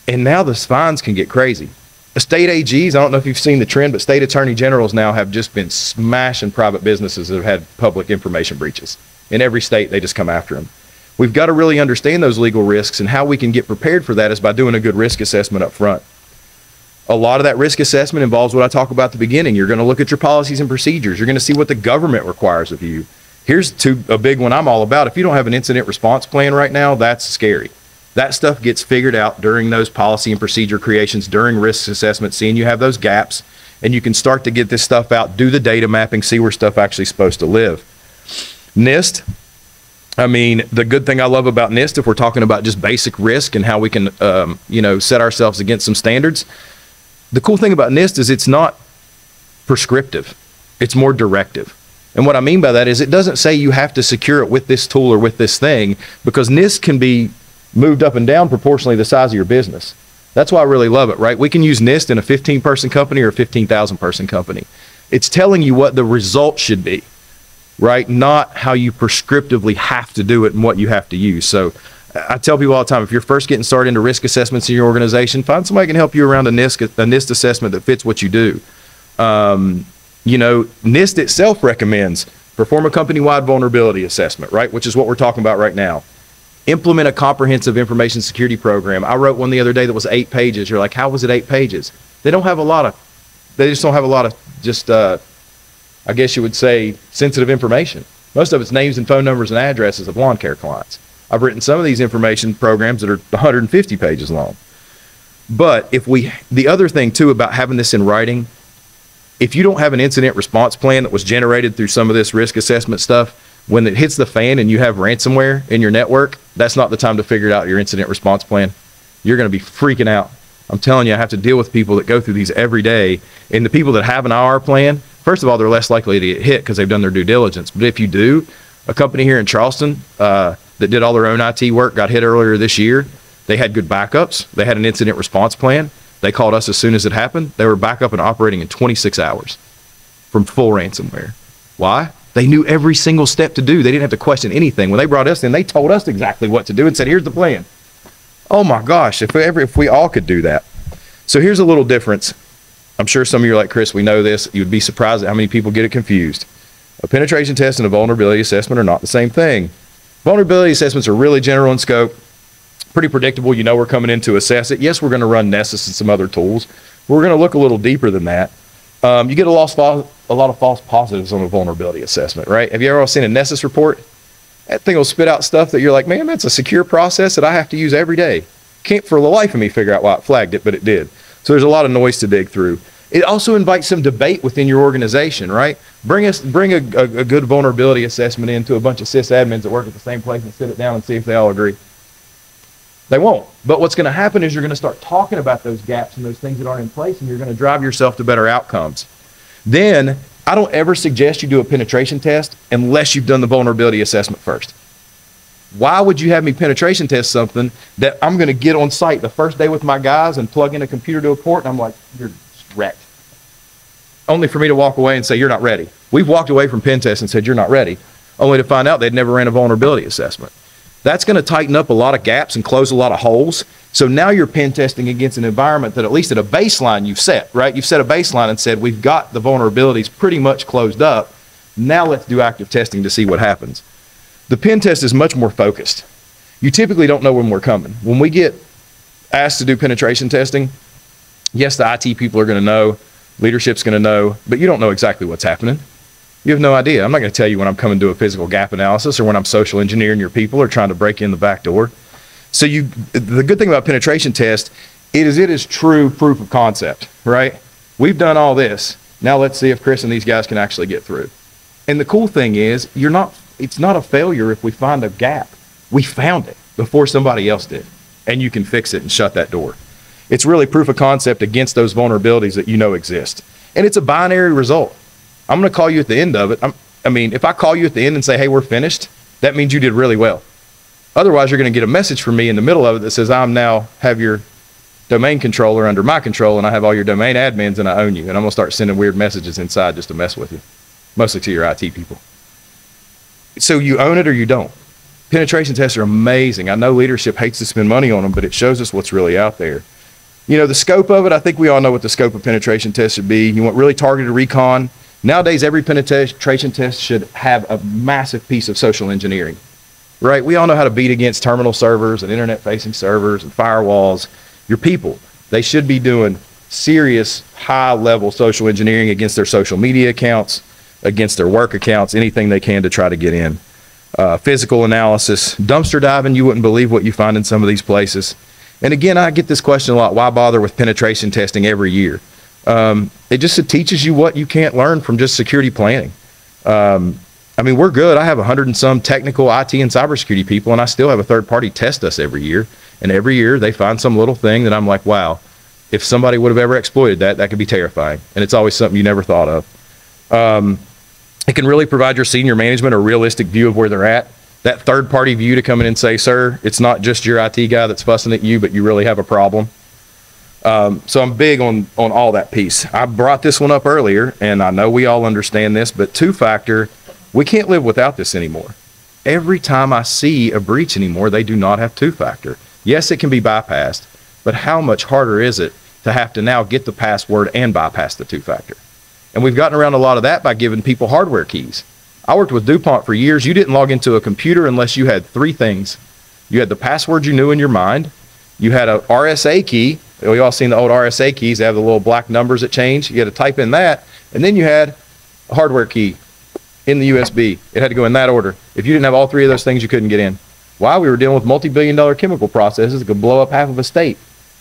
and now the fines can get crazy. The state AGs, I don't know if you've seen the trend, but state attorney generals now have just been smashing private businesses that have had public information breaches. In every state, they just come after them. We've got to really understand those legal risks, and how we can get prepared for that is by doing a good risk assessment up front. A lot of that risk assessment involves what I talked about at the beginning. You're going to look at your policies and procedures. You're going to see what the government requires of you. Here's a big one I'm all about. If you don't have an incident response plan right now, that's scary. That stuff gets figured out during those policy and procedure creations, during risk assessment, seeing you have those gaps, and you can start to get this stuff out, do the data mapping, see where stuff actually is supposed to live. NIST, I mean, the good thing I love about NIST, if we're talking about just basic risk and how we can, set ourselves against some standards, the cool thing about NIST is it's not prescriptive. It's more directive. And what I mean by that is it doesn't say you have to secure it with this tool or with this thing, because NIST can be moved up and down proportionally the size of your business. That's why I really love it, right? We can use NIST in a 15-person company or a 15,000-person company. It's telling you what the result should be, right? Not how you prescriptively have to do it and what you have to use. So I tell people all the time, if you're first getting started into risk assessments in your organization, find somebody who can help you around a NIST assessment that fits what you do. NIST itself recommends perform a company-wide vulnerability assessment, right? Which is what we're talking about right now. Implement a comprehensive information security program. I wrote one the other day that was 8 pages. You're like, how was it 8 pages? they just don't have a lot of just, I guess you would say, sensitive information. Most of it's names and phone numbers and addresses of lawn care clients. I've written some of these information programs that are 150 pages long. But the other thing too about having this in writing, if you don't have an incident response plan that was generated through some of this risk assessment stuff, when it hits the fan and you have ransomware in your network, that's not the time to figure out your incident response plan. You're going to be freaking out. I'm telling you, I have to deal with people that go through these every day. And the people that have an IR plan, first of all, they're less likely to get hit because they've done their due diligence. But if you do, a company here in Charleston that did all their own IT work got hit earlier this year. They had good backups. They had an incident response plan. They called us as soon as it happened. They were back up and operating in 26 hours from full ransomware. Why? They knew every single step to do. They didn't have to question anything. When they brought us in, they told us exactly what to do and said, here's the plan. Oh my gosh, if we all could do that. So here's a little difference. I'm sure some of you are like, Chris, we know this. You'd be surprised at how many people get it confused. A penetration test and a vulnerability assessment are not the same thing. Vulnerability assessments are really general in scope, pretty predictable. You know we're coming in to assess it. Yes, we're going to run Nessus and some other tools. We're going to look a little deeper than that. You get a lot of false positives on a vulnerability assessment, right? Have you ever seen a Nessus report? That thing will spit out stuff that you're like, man, that's a secure process that I have to use every day. Can't for the life of me figure out why it flagged it, but it did. So there's a lot of noise to dig through. It also invites some debate within your organization, right? Bring a good vulnerability assessment into a bunch of sysadmins that work at the same place and sit it down and see if they all agree. They won't. But what's going to happen is you're going to start talking about those gaps and those things that aren't in place, and you're going to drive yourself to better outcomes. Then I don't ever suggest you do a penetration test unless you've done the vulnerability assessment first. Why would you have me penetration test something that I'm going to get on site the first day with my guys and plug in a computer to a port and I'm like, you're wrecked. Only for me to walk away and say, you're not ready. We've walked away from pen tests and said, you're not ready, only to find out they'd never ran a vulnerability assessment. That's going to tighten up a lot of gaps and close a lot of holes. So now you're pen testing against an environment that at least at a baseline you've set, right? You've set a baseline and said, we've got the vulnerabilities pretty much closed up. Now let's do active testing to see what happens. The pen test is much more focused. You typically don't know when we're coming. When we get asked to do penetration testing, yes, the IT people are going to know, leadership's going to know, but you don't know exactly what's happening. You have no idea. I'm not going to tell you when I'm coming to a physical gap analysis or when I'm social engineering your people or trying to break in the back door. So the good thing about penetration test it is true proof of concept, right? We've done all this. Now let's see if Chris and these guys can actually get through. And the cool thing is it's not a failure if we find a gap. We found it before somebody else did, and you can fix it and shut that door. It's really proof of concept against those vulnerabilities that you know exist. And it's a binary result. I'm going to call you at the end of it. If I call you at the end and say, hey, we're finished, that means you did really well. Otherwise, you're going to get a message from me in the middle of it that says, I'm now have your domain controller under my control, and I have all your domain admins, and I own you. And I'm going to start sending weird messages inside just to mess with you, mostly to your IT people. So you own it or you don't. Penetration tests are amazing. I know leadership hates to spend money on them, but it shows us what's really out there. You know, the scope of it, I think we all know what the scope of penetration tests should be. You want really targeted recon. Nowadays, every penetration test should have a massive piece of social engineering, right? We all know how to beat against terminal servers and internet-facing servers and firewalls. Your people, they should be doing serious high-level social engineering against their social media accounts, against their work accounts, anything they can to try to get in. Physical analysis, dumpster diving, you wouldn't believe what you find in some of these places. And again, I get this question a lot, why bother with penetration testing every year? It teaches you what you can't learn from just security planning. We're good. I have 100 and some technical IT and cybersecurity people, and I still have a third party test us every year. And every year they find some little thing that I'm like, wow, if somebody would have ever exploited that, that could be terrifying. And it's always something you never thought of. It can really provide your senior management a realistic view of where they're at. That third party view to come in and say, sir, it's not just your IT guy that's fussing at you, but you really have a problem. So I'm big on all that piece. I brought this one up earlier, and I know we all understand this, but two-factor, we can't live without this anymore. Every time I see a breach anymore, they do not have two-factor. Yes, it can be bypassed, but how much harder is it to have to now get the password and bypass the two-factor? And we've gotten around a lot of that by giving people hardware keys. I worked with DuPont for years. You didn't log into a computer unless you had three things. You had the password you knew in your mind, you had a RSA key, We all seen the old RSA keys. They have the little black numbers that change. You had to type in that, and then you had a hardware key in the USB. It had to go in that order. If you didn't have all three of those things, you couldn't get in. Why? We were dealing with multi-billion-dollar chemical processes that could blow up half of a state.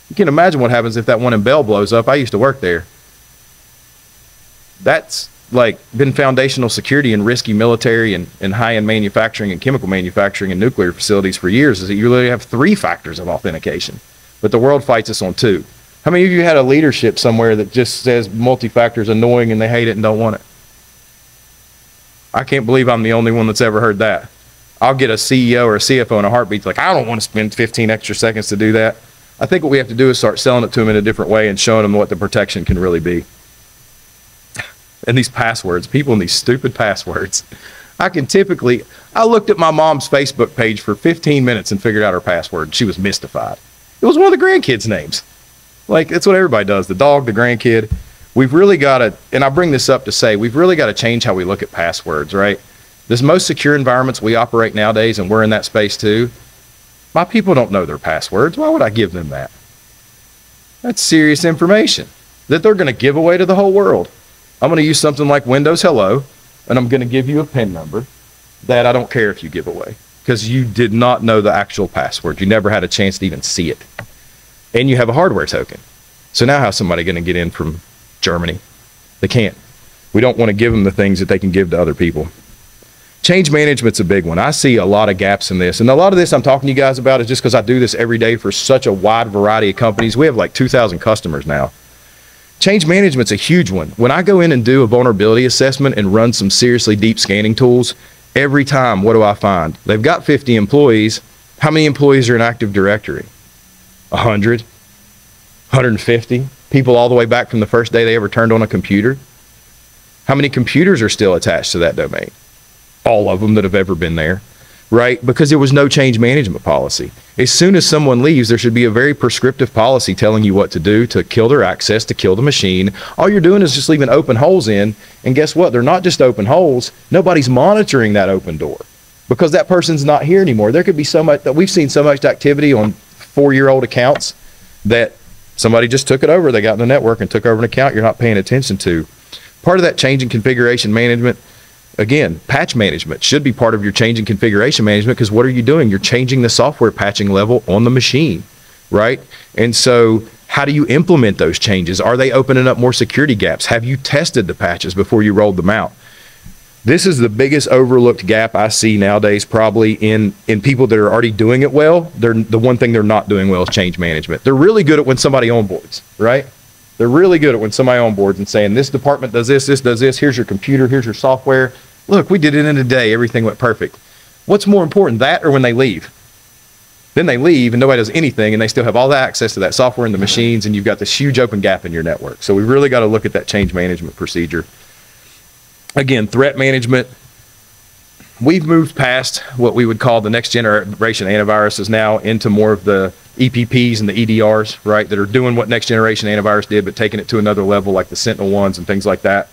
You can imagine what happens if that one in Bell blows up. I used to work there. That's like been foundational security in risky military and high-end manufacturing and chemical manufacturing and nuclear facilities for years, is that you literally have 3 factors of authentication. But the world fights us on 2. How many of you had a leadership somewhere that just says multi-factor is annoying and they hate it and don't want it? I can't believe I'm the only one that's ever heard that. I'll get a CEO or a CFO in a heartbeat like, I don't want to spend 15 extra seconds to do that. I think what we have to do is start selling it to them in a different way and showing them what the protection can really be. And these passwords, people in these stupid passwords. I looked at my mom's Facebook page for 15 minutes and figured out her password. She was mystified. It was one of the grandkids' names. Like, that's what everybody does, the dog, the grandkid. We've really got to, and I bring this up to say, we've really got to change how we look at passwords, right? This most secure environments we operate nowadays, and we're in that space too, my people don't know their passwords. Why would I give them that? That's serious information that they're going to give away to the whole world. I'm going to use something like Windows Hello, and I'm going to give you a PIN number that I don't care if you give away, because you did not know the actual password. You never had a chance to even see it. And you have a hardware token. So now how's somebody going to get in from Germany? They can't. We don't want to give them the things that they can give to other people. Change management's a big one. I see a lot of gaps in this. And a lot of this I'm talking to you guys about is just because I do this every day for such a wide variety of companies. We have like 2,000 customers now. Change management's a huge one. When I go in and do a vulnerability assessment and run some seriously deep scanning tools, every time, what do I find? They've got 50 employees. How many employees are in Active Directory? 100? 150? People all the way back from the first day they ever turned on a computer? How many computers are still attached to that domain? All of them that have ever been there, right? Because there was no change management policy. As soon as someone leaves, there should be a very prescriptive policy telling you what to do to kill their access, to kill the machine. All you're doing is just leaving open holes in, and guess what? They're not just open holes. Nobody's monitoring that open door because that person's not here anymore. There could be so much that we've seen so much activity on 4-year-old accounts that somebody just took it over. They got in the network and took over an account you're not paying attention to. Part of that change in configuration management, again, patch management should be part of your change in configuration management, because what are you doing? You're changing the software patching level on the machine, right? And so how do you implement those changes? Are they opening up more security gaps? Have you tested the patches before you rolled them out? This is the biggest overlooked gap I see nowadays, probably in people that are already doing it well. The one thing they're not doing well is change management. They're really good at when somebody onboards, right? They're really good at when somebody onboards and saying, this department does this, this does this, here's your computer, here's your software. Look, we did it in a day, everything went perfect. What's more important, that or when they leave? Then they leave and nobody does anything, and they still have all the access to that software and the machines, and you've got this huge open gap in your network. So we really got to look at that change management procedure. Again, threat management. We've moved past what we would call the next generation antiviruses now into more of the EPPs and the EDRs, right, that are doing what next generation antivirus did, but taking it to another level, like the Sentinel ones and things like that.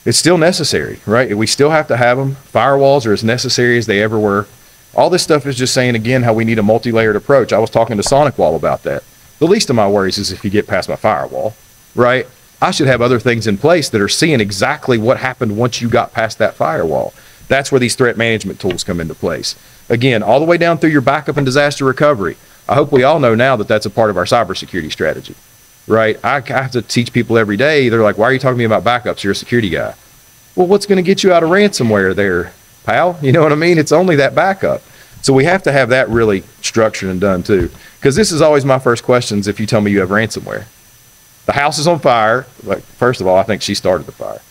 It's still necessary, right? We still have to have them. Firewalls are as necessary as they ever were. All this stuff is just saying, again, how we need a multi-layered approach. I was talking to SonicWall about that. The least of my worries is if you get past my firewall, right? I should have other things in place that are seeing exactly what happened once you got past that firewall. That's where these threat management tools come into place. Again, all the way down through your backup and disaster recovery. I hope we all know now that that's a part of our cybersecurity strategy, right? I have to teach people every day. They're like, why are you talking to me about backups? You're a security guy. Well, what's going to get you out of ransomware there, pal? You know what I mean? It's only that backup. So we have to have that really structured and done too. Because this is always my first questions if you tell me you have ransomware. The house is on fire. Like, first of all, I think she started the fire.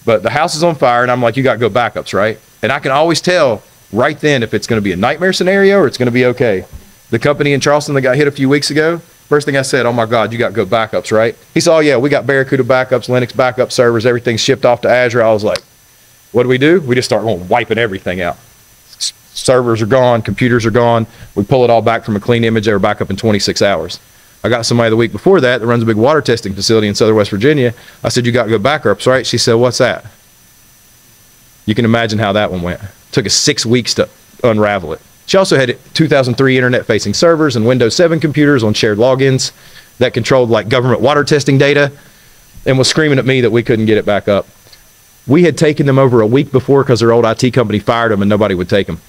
But the house is on fire, and I'm like, you got to go backups, right? And I can always tell right then if it's going to be a nightmare scenario or it's going to be okay. The company in Charleston that got hit a few weeks ago, first thing I said, oh my God, you got to go backups, right? He said, oh yeah, we got Barracuda backups, Linux backup servers, everything's shipped off to Azure. I was like, what do? We just start wiping everything out. Servers are gone, computers are gone. We pull it all back from a clean image. They were back up in 26 hours. I got somebody the week before that runs a big water testing facility in southern West Virginia. I said, you got to go backups, right? She said, what's that? You can imagine how that one went. It took us 6 weeks to unravel it. She also had 2003 internet-facing servers and Windows 7 computers on shared logins. that controlled like government water testing data and was screaming at me that we couldn't get it back up. We had taken them over a week before because their old IT company fired them and nobody would take them.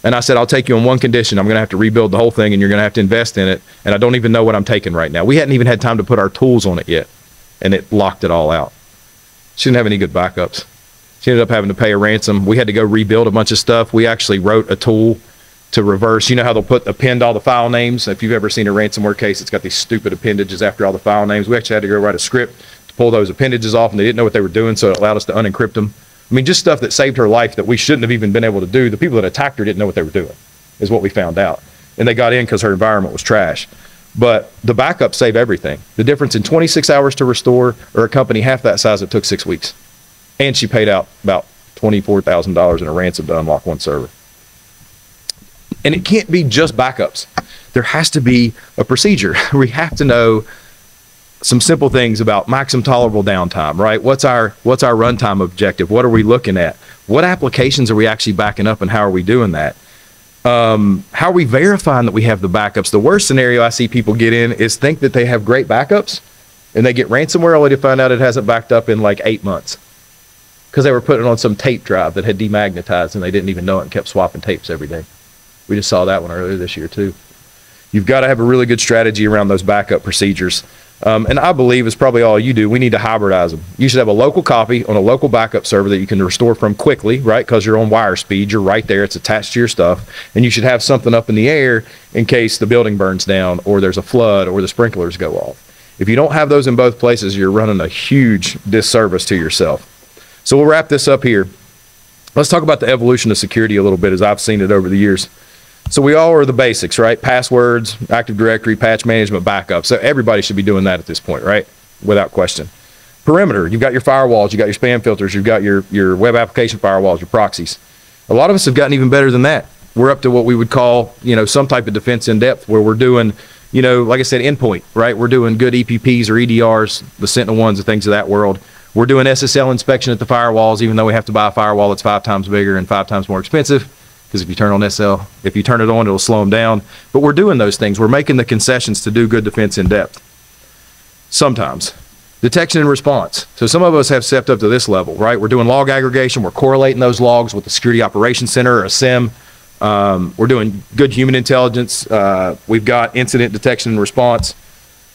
And I said, I'll take you on one condition. I'm going to have to rebuild the whole thing and you're going to have to invest in it. And I don't even know what I'm taking right now. We hadn't even had time to put our tools on it yet. And it locked it all out. She didn't have any good backups. She ended up having to pay a ransom. We had to go rebuild a bunch of stuff. We actually wrote a tool to reverse. You know how they'll append all the file names? If you've ever seen a ransomware case, it's got these stupid appendages after all the file names. We actually had to go write a script to pull those appendages off, and they didn't know what they were doing, so it allowed us to unencrypt them. I mean, just stuff that saved her life that we shouldn't have even been able to do. The people that attacked her didn't know what they were doing, is what we found out. And they got in because her environment was trash. But the backups save everything. The difference in 26 hours to restore or a company half that size, it took 6 weeks. And she paid out about $24,000 in a ransom to unlock one server. And it can't be just backups. There has to be a procedure. We have to know some simple things about maximum tolerable downtime, right? What's our runtime objective? What are we looking at? What applications are we actually backing up and how are we doing that? How are we verifying that we have the backups? The worst scenario I see people get in is think that they have great backups and they get ransomware only to find out it hasn't backed up in like 8 months because they were putting it on some tape drive that had demagnetized and they didn't even know it and kept swapping tapes every day. We just saw that one earlier this year too. You've got to have a really good strategy around those backup procedures. And I believe it's probably all you do. We need to hybridize them. You should have a local copy on a local backup server that you can restore from quickly, right? Because you're on wire speed. You're right there. It's attached to your stuff. And you should have something up in the air in case the building burns down or there's a flood or the sprinklers go off. If you don't have those in both places, you're running a huge disservice to yourself. So we'll wrap this up here. Let's talk about the evolution of security a little bit as I've seen it over the years. So we all are the basics, right? Passwords, Active Directory, patch management, backup. So everybody should be doing that at this point, right? Without question. Perimeter, you've got your firewalls, you've got your spam filters, you've got your web application firewalls, your proxies. A lot of us have gotten even better than that. We're up to what we would call, some type of defense in depth where we're doing, like I said, endpoint, right? We're doing good EPPs or EDRs, the Sentinel-1s and things of that world. We're doing SSL inspection at the firewalls, even though we have to buy a firewall that's 5 times bigger and 5 times more expensive. Because if you turn it on, it'll slow them down. But we're doing those things. We're making the concessions to do good defense in depth. Sometimes. Detection and response. So some of us have stepped up to this level, right? We're doing log aggregation. We're correlating those logs with the Security Operations Center or a SIM. We're doing good human intelligence. We've got incident detection and response.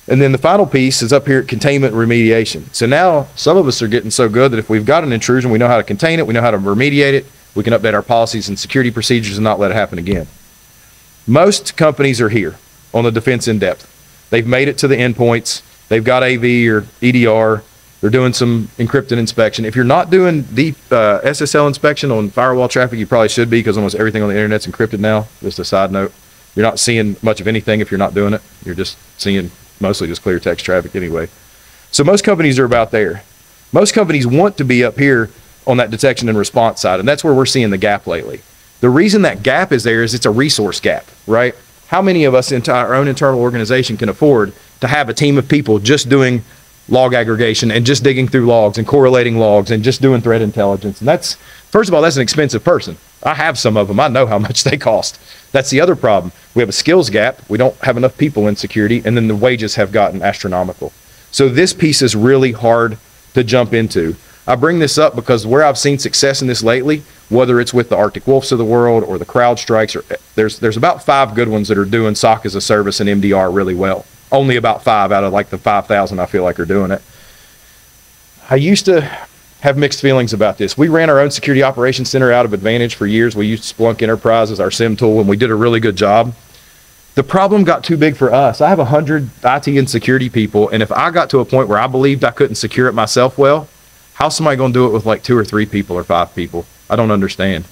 And then the final piece is up here at containment and remediation. So now some of us are getting so good that if we've got an intrusion, we know how to contain it. We know how to remediate it. We can update our policies and security procedures and not let it happen again. Most companies are here on the defense in depth. They've made it to the endpoints. They've got AV or EDR. They're doing some encrypted inspection. If you're not doing deep SSL inspection on firewall traffic, you probably should be because almost everything on the internet's encrypted now. Just a side note. You're not seeing much of anything if you're not doing it. You're just seeing mostly just clear text traffic anyway. So most companies are about there. Most companies want to be up here on that detection and response side, and that's where we're seeing the gap lately. The reason that gap is there is it's a resource gap, right? How many of us in our own internal organization can afford to have a team of people just doing log aggregation and just digging through logs and correlating logs and just doing threat intelligence? And that's, first of all, that's an expensive person. I have some of them. I know how much they cost. That's the other problem. We have a skills gap. We don't have enough people in security, and then the wages have gotten astronomical. So this piece is really hard to jump into. I bring this up because where I've seen success in this lately, whether it's with the Arctic Wolves of the world or the CrowdStrikes, or there's about 5 good ones that are doing SOC as a service and MDR really well. Only about 5 out of like the 5,000 I feel like are doing it. I used to have mixed feelings about this. We ran our own security operations center out of Advantage for years. We used Splunk Enterprise as our SIM tool, and we did a really good job. The problem got too big for us. I have 100 IT and security people, and if I got to a point where I believed I couldn't secure it myself well, how's somebody going to do it with like 2 or 3 people or 5 people? I don't understand.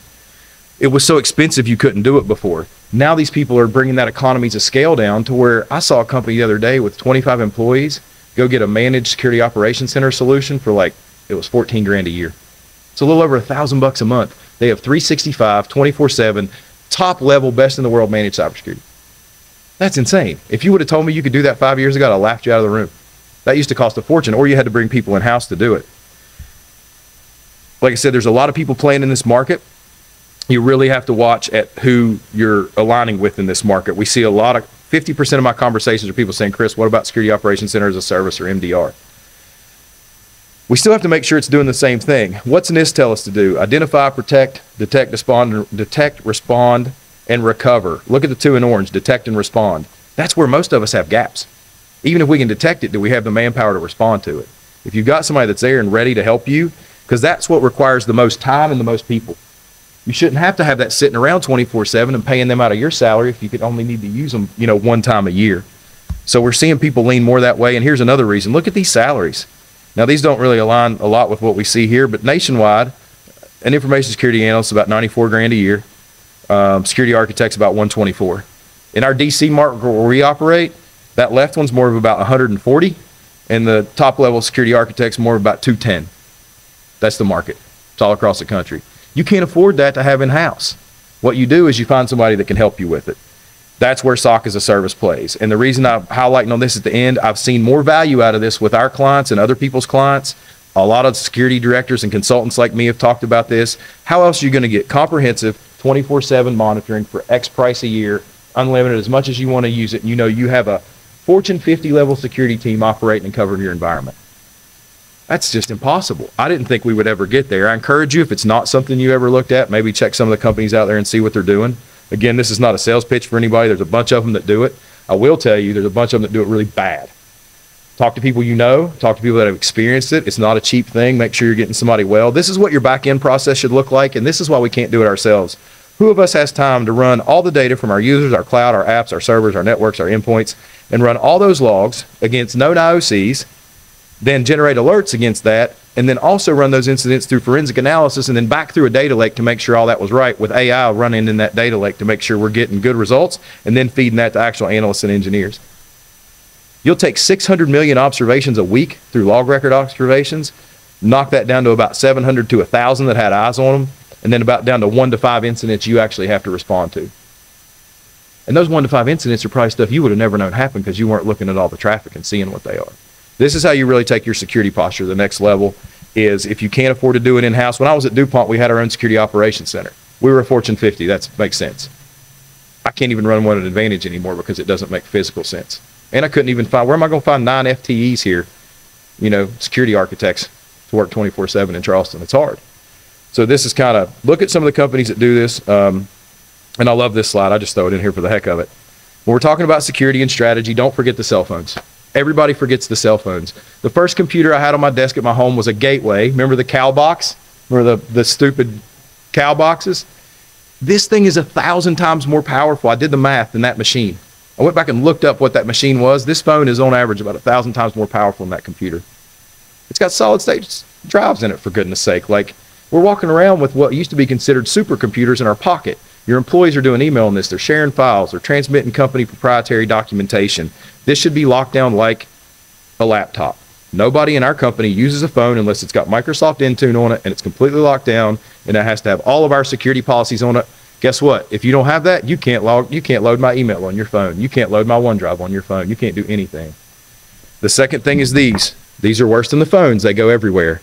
It was so expensive you couldn't do it before. Now these people are bringing that economies of scale down to where I saw a company the other day with 25 employees go get a managed security operations center solution for like, it was 14 grand a year. It's a little over $1,000 a month. They have 365, 24/7, top level, best in the world managed cybersecurity. That's insane. If you would have told me you could do that 5 years ago, I'd have laughed you out of the room. That used to cost a fortune, or you had to bring people in-house to do it. Like I said, there's a lot of people playing in this market. You really have to watch at who you're aligning with in this market. We see a lot of 50% of my conversations are people saying, Chris, what about Security Operations Center as a Service, or MDR? We still have to make sure it's doing the same thing. What's NIST tell us to do? Identify, protect, detect, respond, and recover. Look at the two in orange, detect and respond. That's where most of us have gaps. Even if we can detect it, do we have the manpower to respond to it? If you've got somebody that's there and ready to help you, because that's what requires the most time and the most people. You shouldn't have to have that sitting around 24/7 and paying them out of your salary if you could only need to use them, one time a year. So we're seeing people lean more that way. And here's another reason. Look at these salaries. Now, these don't really align a lot with what we see here, but nationwide, an information security analyst is about $94,000 a year. Security architect's about $124,000. In our DC market where we operate, that left one's more of about $140,000, and the top level security architect's more of about $210,000. That's the market. It's all across the country. You can't afford that to have in-house. What you do is you find somebody that can help you with it. That's where SOC as a service plays. And the reason I'm highlighting on this at the end, I've seen more value out of this with our clients and other people's clients. A lot of security directors and consultants like me have talked about this. How else are you going to get comprehensive 24/7 monitoring for X price a year, unlimited, as much as you want to use it? And you have a Fortune 50 level security team operating and covering your environment. That's just impossible. I didn't think we would ever get there. I encourage you, if it's not something you ever looked at, maybe check some of the companies out there and see what they're doing. Again, this is not a sales pitch for anybody. There's a bunch of them that do it. I will tell you, there's a bunch of them that do it really bad. Talk to people talk to people that have experienced it. It's not a cheap thing. Make sure you're getting somebody well. This is what your back-end process should look like, and this is why we can't do it ourselves. Who of us has time to run all the data from our users, our cloud, our apps, our servers, our networks, our endpoints, and run all those logs against known IOCs, then generate alerts against that, and then also run those incidents through forensic analysis and then back through a data lake to make sure all that was right, with AI running in that data lake to make sure we're getting good results, and then feeding that to actual analysts and engineers. You'll take 600 million observations a week through log record observations, knock that down to about 700 to 1,000 that had eyes on them, and then about down to 1 to 5 incidents you actually have to respond to. And those 1 to 5 incidents are probably stuff you would have never known happened because you weren't looking at all the traffic and seeing what they are. This is how you really take your security posture to the next level. Is if you can't afford to do it in-house. When I was at DuPont, we had our own security operations center. We were a Fortune 50. That makes sense. I can't even run one at Advantage anymore because it doesn't make physical sense. And I couldn't even find, where am I going to find 9 FTEs here, security architects to work 24/7 in Charleston? It's hard. So this is kind of, look at some of the companies that do this. And I love this slide. I just throw it in here for the heck of it. When we're talking about security and strategy, don't forget the cell phones. Everybody forgets the cell phones. The first computer I had on my desk at my home was a Gateway. Remember the cow box? Remember the stupid cow boxes? This thing is 1,000 times more powerful. I did the math than that machine. I went back and looked up what that machine was. This phone is on average about 1,000 times more powerful than that computer. It's got solid state drives in it, for goodness sake. Like, we're walking around with what used to be considered supercomputers in our pocket. Your employees are doing email on this. They're sharing files. They're transmitting company proprietary documentation. This should be locked down like a laptop. Nobody in our company uses a phone unless it's got Microsoft Intune on it and it's completely locked down, and it has to have all of our security policies on it. Guess what? If you don't have that, you can't load my email on your phone. You can't load my OneDrive on your phone. You can't do anything. The second thing is these. These are worse than the phones. They go everywhere.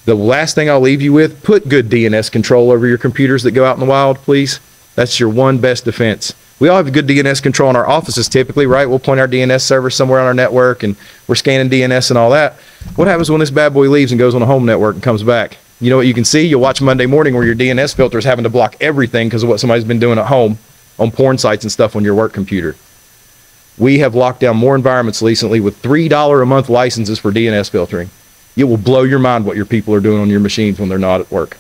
The last thing I'll leave you with, put good DNS control over your computers that go out in the wild, please. That's your one best defense. We all have good DNS control in our offices typically, right? We'll point our DNS server somewhere on our network and we're scanning DNS and all that. What happens when this bad boy leaves and goes on a home network and comes back? You know what you can see? You'll watch Monday morning where your DNS filter is having to block everything because of what somebody's been doing at home on porn sites and stuff on your work computer. We have locked down more environments recently with $3 a month licenses for DNS filtering. It will blow your mind what your people are doing on your machines when they're not at work.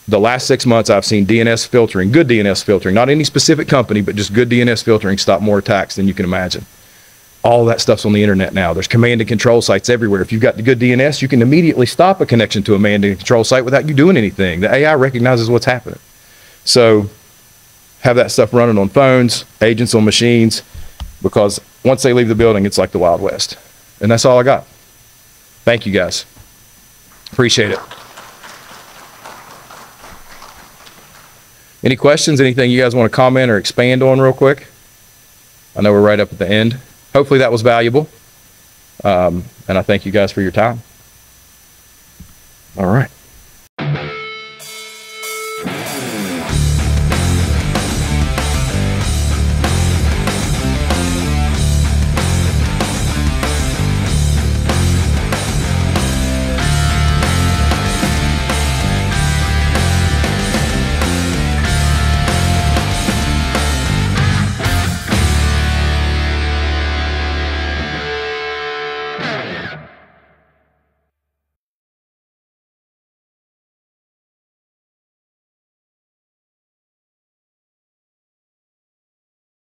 The last 6 months, I've seen DNS filtering, good DNS filtering, not any specific company, but just good DNS filtering stop more attacks than you can imagine. All that stuff's on the internet now. There's command and control sites everywhere. If you've got the good DNS, you can immediately stop a connection to a command and control site without you doing anything. The AI recognizes what's happening. So have that stuff running on phones, agents on machines, because once they leave the building, it's like the Wild West. And that's all I got. Thank you, guys. Appreciate it. Any questions? Anything you guys want to comment or expand on real quick? I know we're right up at the end. Hopefully that was valuable. And I thank you guys for your time. All right.